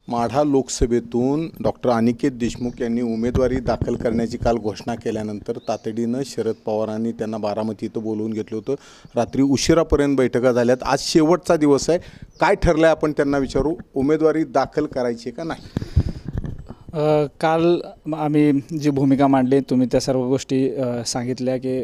Madha लोकसभेतून doctor Aniket Deshmukh यांनी उमेदवारी दाखल करण्याची काल घोषणा केल्यानंतर तातडीनं शरद पवारांनी त्यांना बारामती इथं बोलवून घेतलं होतं। रात्री उशिरापर्यंत बैठका झाल्यात। आज शेवटचा दिवस आहे, काय ठरलं आहे आपण त्यांना विचारू, उमेदवारी दाखल करायची का नाही? काल आम्ही जी भूमिका मांडली तुम्ही त्या सर्व गोष्टी सांगितल्या की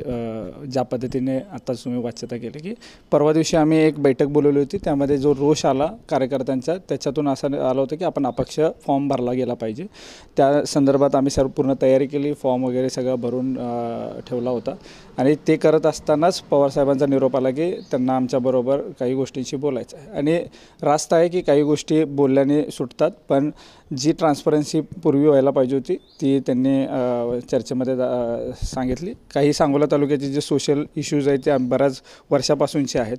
ज्या पद्धतीने आताच तुम्ही वाच्यता केली की परवा दिवशी आम्ही एक बैठक बोलवली होती। त्यामध्ये जो रोष आला कार्यकर्त्यांचा त्याच्यातून असं आलं होतं की आपण अपक्ष फॉर्म भरला गेला पाहिजे। त्या संदर्भात आम्ही सर्व पूर्ण तयारी केली, फॉर्म वगैरे सगळं भरून ठेवला होता आणि ते करत असतानाच पवारसाहेबांचा निरोप आला की त्यांना आमच्याबरोबर काही गोष्टींशी बोलायचं आहे आणि रास्त आहे की काही गोष्टी बोलल्याने सुटतात, पण जी ट्रान्सपरन्सी पूर्वी व्हायला पाहिजे होती ती त्यांनी चर्चेमध्ये सांगितली। काही सांगोला तालुक्याचे जे सोशल इश्यूज आहेत ते बऱ्याच वर्षापासूनचे आहेत,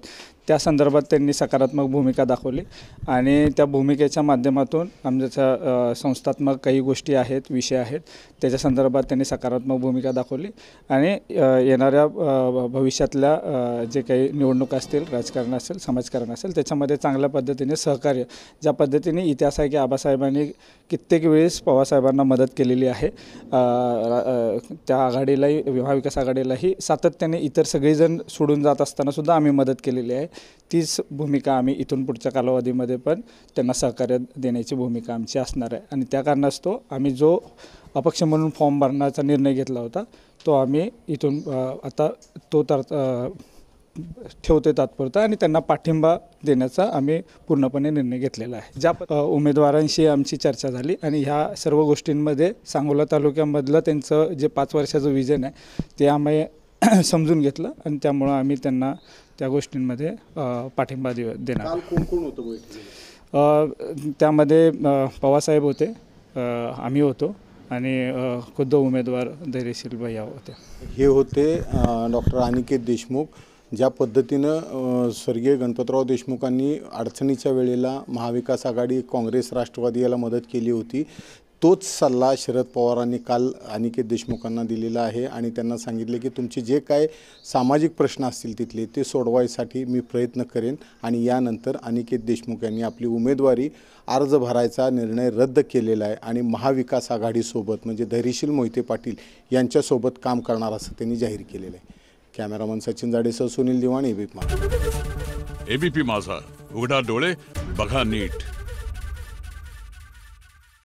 त्या संदर्भात त्यांनी सकारात्मक भूमिका दाखवली आणि त्या भूमिकेच्या माध्यमातून आमच्या संस्थात्मक काही गोष्टी आहेत, विषय आहेत, त्याच्या संदर्भात त्यांनी सकारात्मक भूमिका दाखवली आणि येणाऱ्या भविष्यातल्या जे काही निवडणुका असतील, राजकारण असेल, समाजकारण असेल, त्याच्यामध्ये चांगल्या पद्धतीने सहकार्य, ज्या पद्धतीने इतिहास आहे की आबासाहेबांनी कित्येक वेळेस पवारसाहेबांना मदत केलेली आहे, त्या आघाडीलाही, महाविकास आघाडीलाही सातत्याने इतर सगळेजण सोडून जात असतानासुद्धा आम्ही मदत केलेली आहे। तीच भूमिका आम्ही इथून पुढच्या कालावधीमध्ये पण त्यांना सहकार्य देण्याची भूमिका आमची असणार आहे आणि त्या कारणास्तव आम्ही जो अपक्ष म्हणून फॉर्म भरण्याचा निर्णय घेतला होता तो आम्ही इथून आता तो ठेवते तात्पुरता आणि त्यांना पाठिंबा देण्याचा आम्ही पूर्णपणे निर्णय घेतलेला आहे। ज्या उमेदवारांशी आमची चर्चा झाली आणि ह्या सर्व गोष्टींमध्ये सांगोला तालुक्यामधलं त्यांचं जे 5 वर्षाचं विजन आहे ते आम्ही समजून घेतलं आणि त्यामुळं आम्ही त्यांना त्या गोष्टींमध्ये पाठिंबा देणार। कोण कोण होतं बैठकीला? त्यामध्ये पवारसाहेब होते, आम्ही होतो आणि खुद्द उमेदवार धैर्यशील भैया होते। हे होते डॉक्टर अनिकेत देशमुख। ज्या पद्धतीनं स्वर्गीय गणपतराव देशमुखांनी अडचणीच्या वेळेला महाविकास आघाडी, काँग्रेस, राष्ट्रवादी याला मदत केली होती, तोच सल्ला शरद पवारांनी काल अनिकेत देशमुखांना दिलेला आहे आणि त्यांना सांगितले की तुमचे जे काय सामाजिक प्रश्न असतील तिथले ते सोडवायसाठी मी प्रयत्न करेन आणि यानंतर अनिकेत देशमुख यांनी आपली उमेदवारी अर्ज भरायचा निर्णय रद्द केलेला आहे आणि महाविकास आघाडीसोबत म्हणजे धैर्यशील मोहिते पाटील यांच्यासोबत काम करणार असं त्यांनी जाहीर केलेलं आहे। कॅमेरामन सचिन जाडेसह सुनील दिवाण, एबीपी माझा। एबीपी माझा, उघडा डोळे बघा नीट।